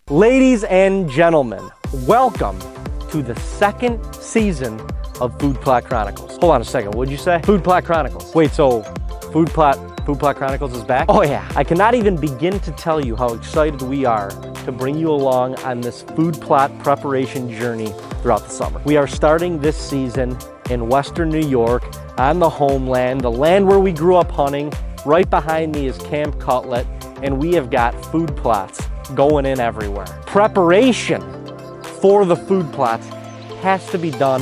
Ladies and gentlemen, welcome to the second season of Food Plot Chronicles. Hold on a second, what'd you say? Food Plot Chronicles. Wait, so Food Plot Chronicles is back? Oh yeah, I cannot even begin to tell you how excited we are to bring you along on this food plot preparation journey throughout the summer. We are starting this season in Western New York, on the homeland, the land where we grew up hunting. Right behind me is Camp Cutlet, and we have got food plots going in everywhere. Preparation for the food plots has to be done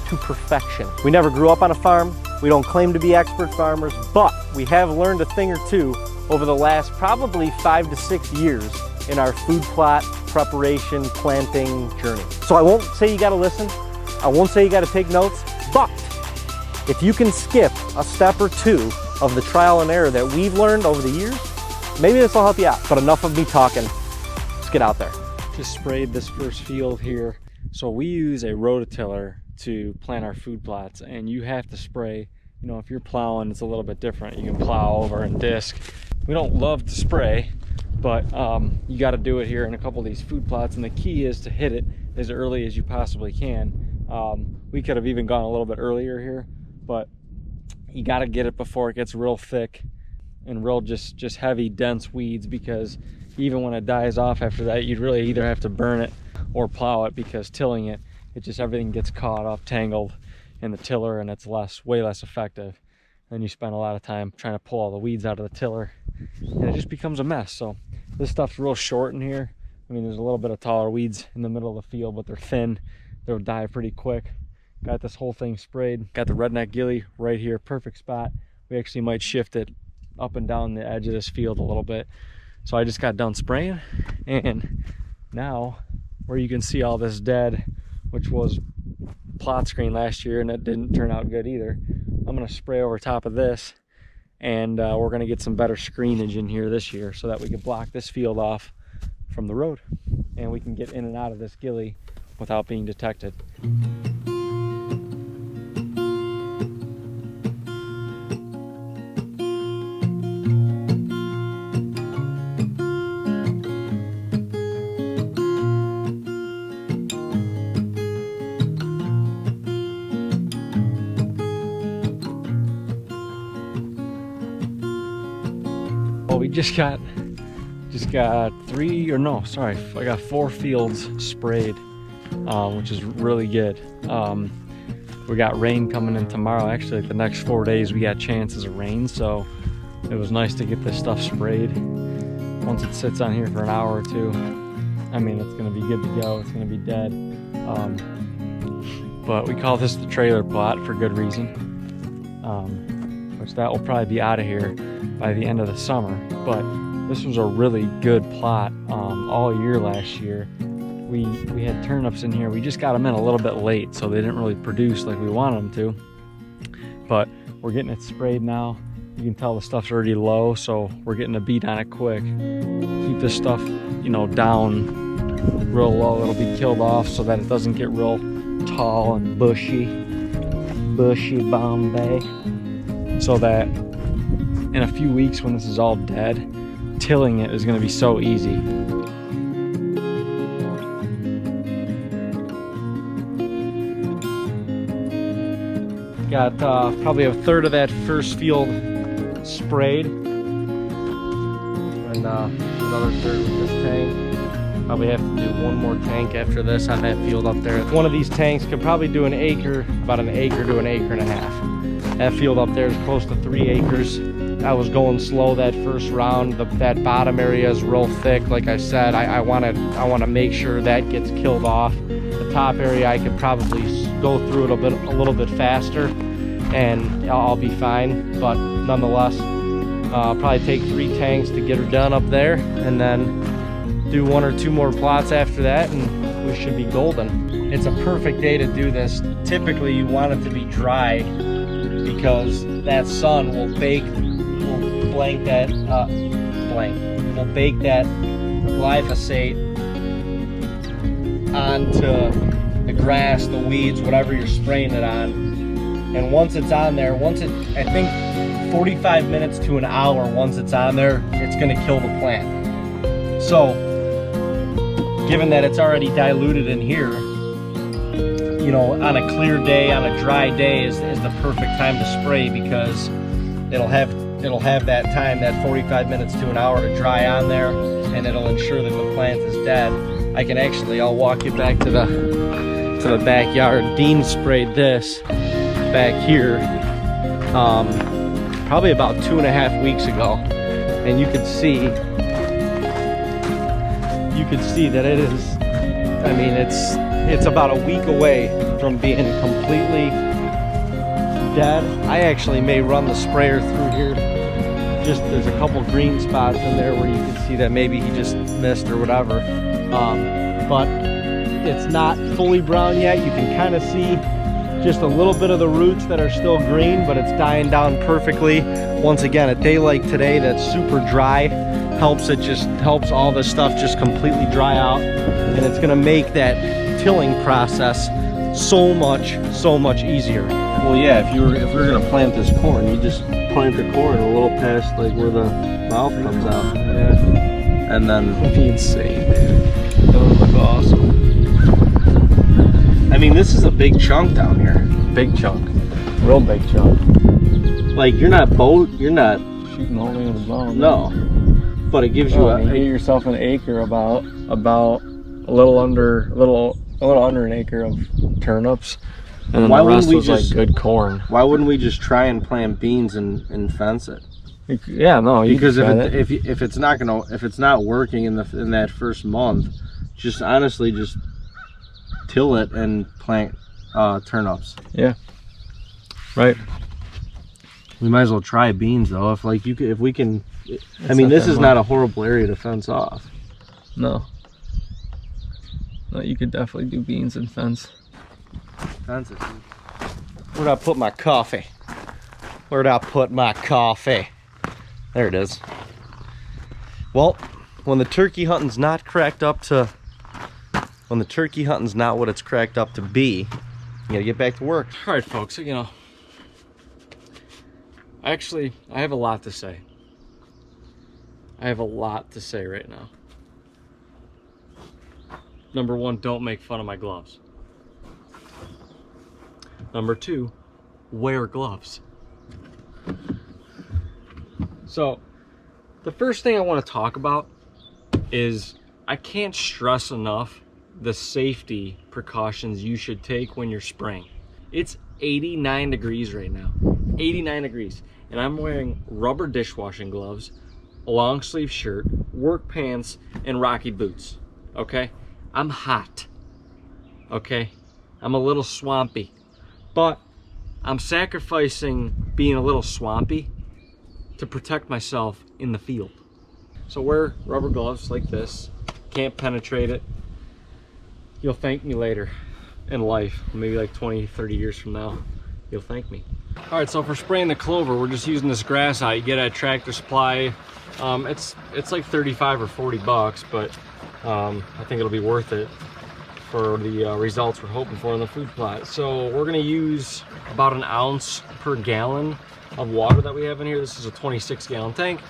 to perfection. We never grew up on a farm. We don't claim to be expert farmers, but we have learned a thing or two over the last probably 5 to 6 years in our food plot preparation planting journey. So I won't say you gotta listen. I won't say you gotta take notes, but if you can skip a step or two of the trial and error that we've learned over the years, maybe this will help you out. But enough of me talking. Let's get out there. Just sprayed this first field here. So we use a rototiller to plant our food plots, and you have to spray. You know, if you're plowing, it's a little bit different. You can plow over and disc. We don't love to spray, but you got to do it here in a couple of these food plots, and the key is to hit it as early as you possibly can. We could have even gone a little bit earlier here, but you got to get it before it gets real thick and real just heavy, dense weeds, because even when it dies off after that, you'd really either have to burn it or plow it, because tilling it, everything gets caught up, tangled in the tiller, and it's way less effective. Then you spend a lot of time trying to pull all the weeds out of the tiller, and it just becomes a mess. So this stuff's real short in here. I mean, there's a little bit of taller weeds in the middle of the field, but they're thin. They'll die pretty quick. Got this whole thing sprayed. Got the redneck ghillie right here, perfect spot. We actually might shift it up and down the edge of this field a little bit. So I just got done spraying, and now where you can see all this dead, which was plot screen last year, and that didn't turn out good either, I'm going to spray over top of this, and we're going to get some better screenage in here this year so that we can block this field off from the road, and we can get in and out of this ghillie without being detected. Well, we just got I got 4 fields sprayed, which is really good. We got rain coming in tomorrow. Actually, like the next 4 days we got chances of rain, so it was nice to get this stuff sprayed. Once it sits on here for an hour or two, I mean, it's gonna be good to go. It's gonna be dead. But we call this the trailer plot for good reason, which that will probably be out of here by the end of the summer. But this was a really good plot all year last year. We had turnips in here. We just got them in a little bit late, so they didn't really produce like we wanted them to. But we're getting it sprayed now. You can tell the stuff's already low, so we're getting a beat on it quick. Keep this stuff, you know, down real low. It'll be killed off so that it doesn't get real tall and bushy Bombay, so that in a few weeks when this is all dead, tilling it is going to be so easy. Got probably a third of that first field sprayed, and another third with this tank. Probably have to do one more tank after this on that field up there. One of these tanks could probably do about an acre to an acre and a half. That field up there is close to 3 acres. I was going slow that first round. That bottom area is real thick. Like I said, I want to make sure that gets killed off. The top area I could probably go through it a little bit faster, and I'll be fine. But nonetheless, I'll probably take 3 tanks to get her done up there, and then do 1 or 2 more plots after that, and we should be golden. It's a perfect day to do this. Typically, you want it to be dry because that sun will bake that glyphosate onto the grass, the weeds, whatever you're spraying it on. And once it's on there, I think 45 minutes to an hour, once it's on there, it's gonna kill the plant. So given that it's already diluted in here, you know, on a clear day, on a dry day is the perfect time to spray, because it'll have that time, that 45 minutes to an hour to dry on there, and it'll ensure that the plant is dead. I'll walk you back to the backyard. Dean sprayed this back here probably about 2.5 weeks ago, and you could see that it is, I mean, it's about a week away from being completely dead. I actually may run the sprayer through here. Just there's a couple green spots in there where you can see that maybe he just missed or whatever. But it's not fully brown yet. You can kind of see just a little bit of the roots that are still green, but it's dying down perfectly. Once again, a day like today that's super dry helps all this stuff just completely dry out, and it's gonna make that tilling process so much easier. Well, yeah, if we're gonna plant this corn, you just plant the corn a little past like where the mouth comes out. Yeah. And then That'd be insane, dude. That would look awesome. I mean, this is a big chunk down here. Big chunk. Real big chunk. Like you're not shooting the whole thing in the bone. No. But it gives you you get yourself an acre, about a little under an acre of turnips, and then the rest was like good corn. Why wouldn't we just try and plant beans and fence it? Yeah, no, because if it's not working in that first month, just honestly just till it and plant turnips. Yeah. Right. We might as well try beans though. If we can. I mean, this is not a horrible area to fence off. No. No, you could definitely do beans and fence. Fence it. Where'd I put my coffee? There it is. Well, when the turkey hunting's not what it's cracked up to be, you gotta get back to work. All right, folks. You know, actually, I have a lot to say. Right now. Number one, don't make fun of my gloves. Number two, wear gloves. So, the first thing I want to talk about is I can't stress enough the safety precautions you should take when you're spraying. It's 89 degrees right now. 89 degrees. And I'm wearing rubber dishwashing gloves, a long sleeve shirt, work pants, and Rocky boots. Okay? I'm hot. Okay? I'm a little swampy. But I'm sacrificing being a little swampy to protect myself in the field. So wear rubber gloves like this. Can't penetrate it. You'll thank me later in life, maybe like 20, 30 years from now. You'll thank me. All right, so for spraying the clover, we're just using this grass out. You get at Tractor Supply. It's like 35 or 40 bucks, but I think it'll be worth it for the results we're hoping for in the food plot. So we're gonna use about an ounce per gallon of water that we have in here. This is a 26-gallon tank.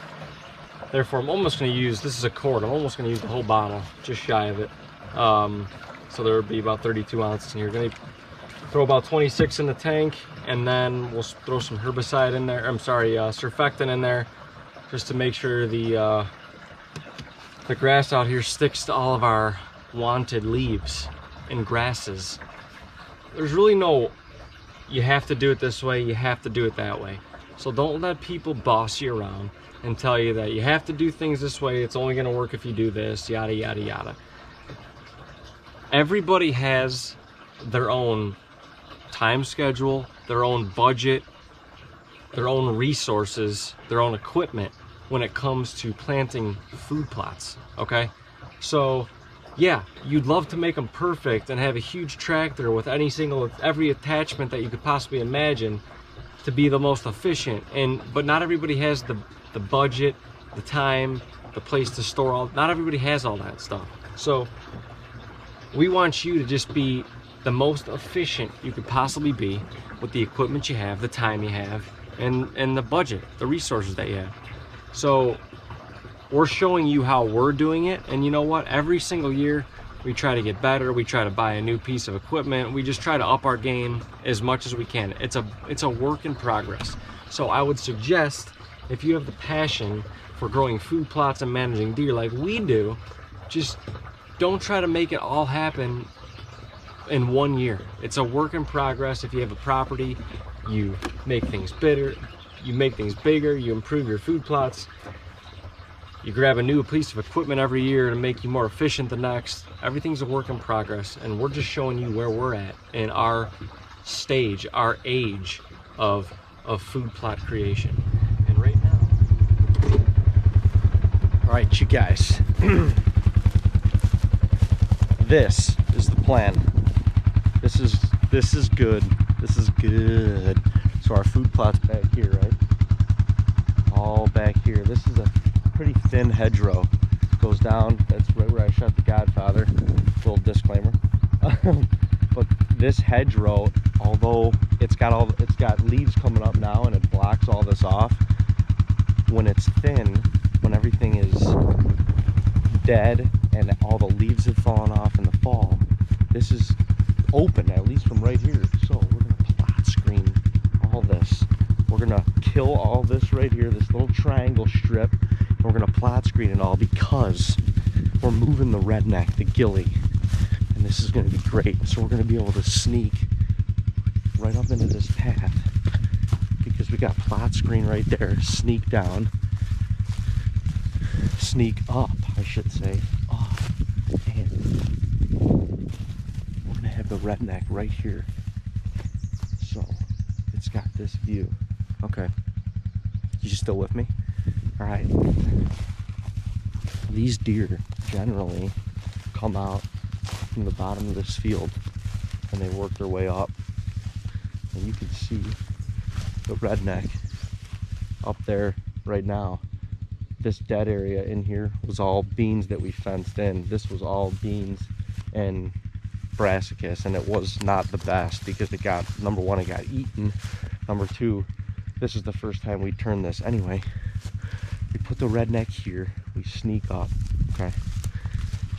Therefore, I'm almost gonna use, this is a quart, I'm almost gonna use the whole bottle, just shy of it. So there would be about 32 ounces in here. Gonna throw about 26 in the tank, and then we'll throw some herbicide in there, surfactant in there, just to make sure the grass out here sticks to all of our wanted leaves and grasses. There's really no, you have to do it this way, you have to do it that way. So don't let people boss you around and tell you that you have to do things this way, it's only gonna work if you do this, yada, yada, yada. Everybody has their own time schedule, their own budget, their own resources, their own equipment when it comes to planting food plots, okay? So yeah, you'd love to make them perfect and have a huge tractor with every attachment that you could possibly imagine to be the most efficient, but not everybody has the budget, the time, the place to store all, not everybody has all that stuff. So we want you to just be the most efficient you could possibly be with the equipment you have, the time you have, and the budget, the resources that you have. So we're showing you how we're doing it, and you know what? Every single year We try to get better. We try to buy a new piece of equipment. We just try to up our game as much as we can. It's a work in progress. So I would suggest, if you have the passion for growing food plots and managing deer like we do, just don't try to make it all happen in 1 year. It's a work in progress. If you have a property, you make things bigger, you improve your food plots, you grab a new piece of equipment every year to make you more efficient the next. Everything's a work in progress, and we're just showing you where we're at in our stage, our age of food plot creation. And right now, All right, you guys, this is the plan. This is good. This is good. So our food plot's back here, right? All back here. This is a pretty thin hedgerow. Goes down. That's right where I shot the Godfather. Little disclaimer. But this hedgerow, although it's got leaves coming up now and it blocks all this off, when it's thin, when everything is dead and all the leaves have fallen off in the fall, this is open, at least from right here. So we're gonna plot screen all this. We're gonna kill all this right here, this little triangle strip, and we're gonna plot screen it all because we're moving the redneck, the ghillie, and this is gonna be great. So we're gonna be able to sneak right up into this path because we got plot screen right there. Sneak down, sneak up, I should say, up, and we're gonna have the redneck right here. So it's got this view. Okay, you still with me? All right. These deer generally come out from the bottom of this field and they work their way up, and you can see the redneck up there right now. This dead area in here was all beans that we fenced in. This was all beans and brassicas, and it was not the best because it got, number one, it got eaten. Number two, this is the first time we turned this. Anyway, we put the redneck here, we sneak up, okay?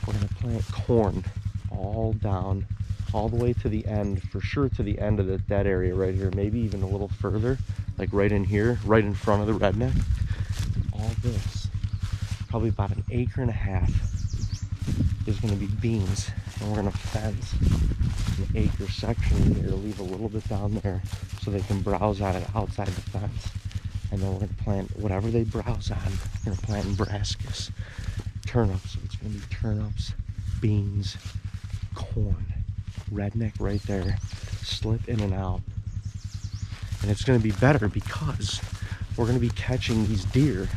We're gonna plant corn all down, all the way to the end, for sure to the end of the dead area right here, maybe even a little further, like right in here, right in front of the redneck. All this, probably about 1.5 acres is gonna be beans, and we're gonna fence an acre section here, leave a little bit down there so they can browse on it outside the fence. And then we're gonna plant whatever they browse on. We're gonna plant brassicas, turnips. So it's gonna be turnips, beans, corn, redneck right there, slip in and out. And it's gonna be better because we're gonna be catching these deer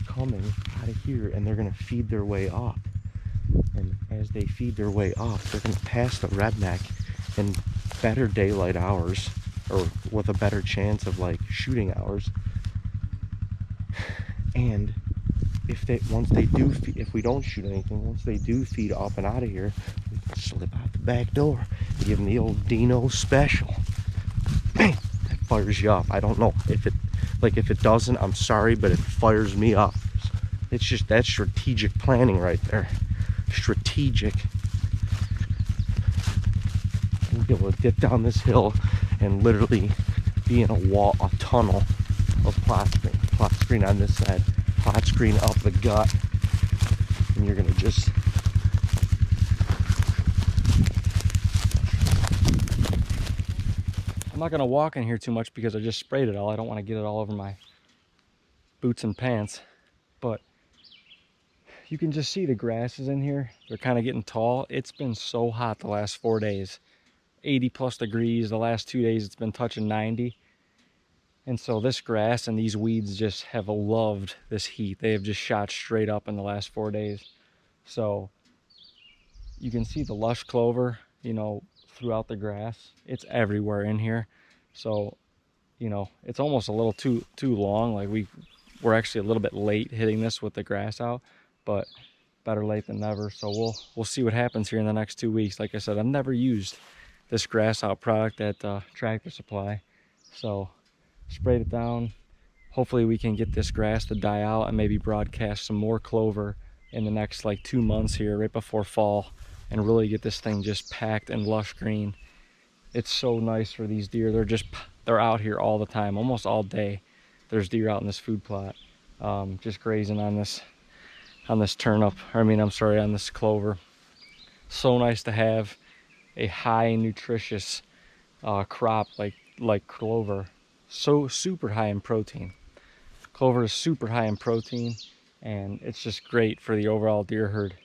coming out of here, and they're gonna feed their way up. And as they feed their way up, they're gonna pass the redneck in better daylight hours, or with a better chance of like shooting hours. And if we don't shoot anything, once they do feed up and out of here, we can slip out the back door, give them the old Dino special. Bang! That fires you up. I don't know if it doesn't, I'm sorry, but it fires me up. It's just, that's strategic planning right there. Strategic. We'll be able to dip down this hill and literally be in a tunnel of plot screen on this side, plot screen up the gut, and you're gonna just I'm not gonna walk in here too much because I just sprayed it all. I don't want to get it all over my boots and pants, but you can just see the grasses in here. They're kind of getting tall. It's been so hot the last 4 days, 80 plus degrees. The last 2 days it's been touching 90. And so this grass and these weeds just have loved this heat. They have just shot straight up in the last 4 days. So you can see the lush clover, you know, throughout the grass. It's everywhere in here. So, you know, it's almost a little too long. Like we're actually a little bit late hitting this with the grass out, but better late than never. So we'll see what happens here in the next 2 weeks. Like I said, I've never used this grass out product at Tractor Supply. So sprayed it down. Hopefully we can get this grass to die out and maybe broadcast some more clover in the next like 2 months here, right before fall. and really get this thing just packed and lush green. It's so nice for these deer. They're out here all the time, almost all day. There's deer out in this food plot, just grazing on this turnip. On this clover. So nice to have a high nutritious crop like clover. So super high in protein. Clover is super high in protein, and it's just great for the overall deer herd.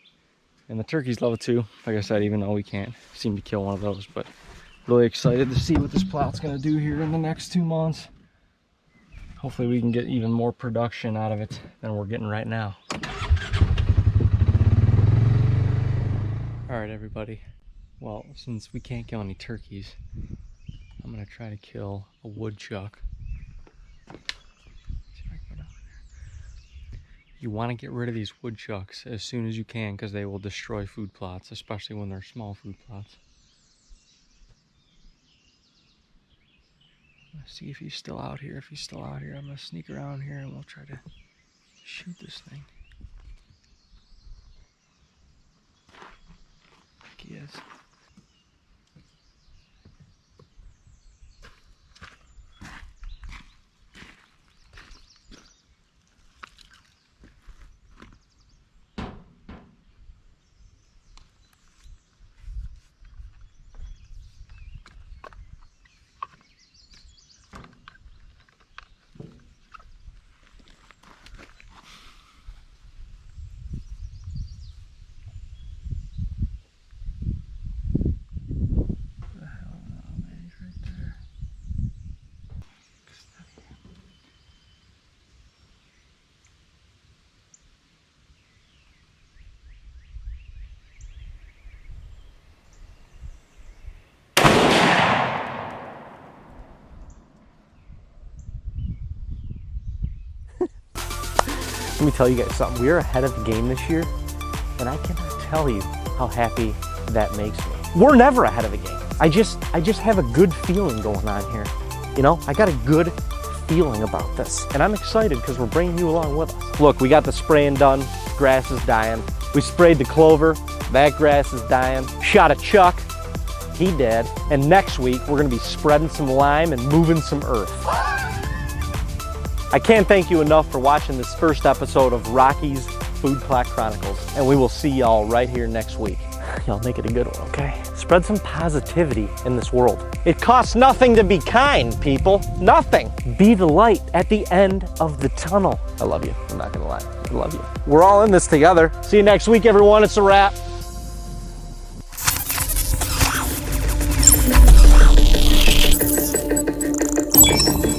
And the turkeys love it too, like I said, even though we can't seem to kill one of those. But really excited to see what this plot's gonna do here in the next 2 months. Hopefully we can get even more production out of it than we're getting right now. All right, everybody. Well, since we can't kill any turkeys, I'm gonna try to kill a woodchuck. You want to get rid of these woodchucks as soon as you can, because they will destroy food plots, especially when they're small food plots. Let's see if he's still out here. If he's still out here, I'm gonna sneak around here and we'll try to shoot this thing. I think he is. Let me tell you guys something. We're ahead of the game this year, and I cannot tell you how happy that makes me. We're never ahead of the game. I just have a good feeling going on here. You know, I got a good feeling about this, and I'm excited because we're bringing you along with us. Look, we got the spraying done. Grass is dying. We sprayed the clover. That grass is dying. Shot a chuck. He dead. And next week, we're gonna be spreading some lime and moving some earth. I can't thank you enough for watching this first episode of Rocky's Food Plot Chronicles, and we will see y'all right here next week. Y'all make it a good one, okay? Spread some positivity in this world. It costs nothing to be kind, people. Nothing. Be the light at the end of the tunnel. I love you. I'm not gonna lie. I love you. We're all in this together. See you next week, everyone. It's a wrap.